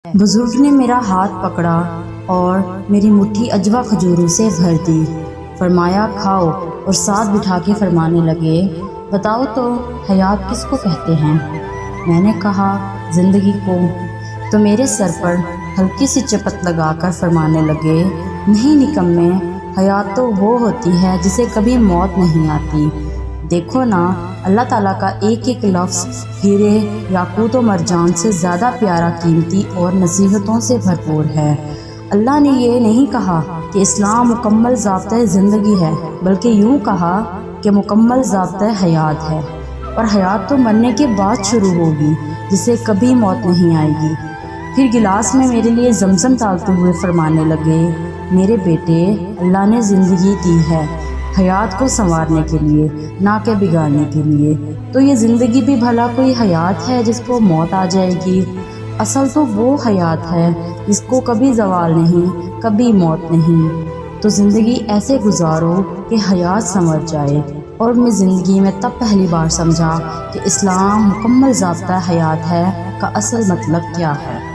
بزرگ نے میرا ہاتھ پکڑا اور میری مٹھی اجوا کھجوروں سے بھر دی۔ فرمایا کھاؤ، اور ساتھ بٹھا کے فرمانے لگے بتاؤ تو حیات کس کو کہتے ہیں؟ میں نے کہا زندگی کو۔ تو میرے سر پر ہلکی سی چپت لگا کر فرمانے لگے نہیں نکمے، حیات تو وہ ہوتی ہے جسے کبھی موت نہیں آتی۔ دیکھو نا، اللہ تعالیٰ کا ایک ایک لفظ ہیرے یاقوت و مرجان سے زیادہ پیارا، قیمتی اور نصیحتوں سے بھرپور ہے۔ اللہ نے یہ نہیں کہا کہ اسلام مکمل ضابطۂ زندگی ہے، بلکہ یوں کہا کہ مکمل ضابطۂ حیات ہے، اور حیات تو مرنے کے بعد شروع ہوگی، جسے کبھی موت نہیں آئے گی۔ پھر گلاس میں میرے لیے زمزم ڈالتے ہوئے فرمانے لگے میرے بیٹے، اللہ نے زندگی دی ہے حیات کو سنوارنے کے لیے، نہ کہ بگاڑنے کے لیے۔ تو یہ زندگی بھی بھلا کوئی حیات ہے جس کو موت آ جائے گی؟ اصل تو وہ حیات ہے جس کو کبھی زوال نہیں، کبھی موت نہیں۔ تو زندگی ایسے گزارو کہ حیات سنور جائے۔ اور میں زندگی میں تب پہلی بار سمجھا کہ اسلام مکمل ضابطہ حیات ہے کا اصل مطلب کیا ہے۔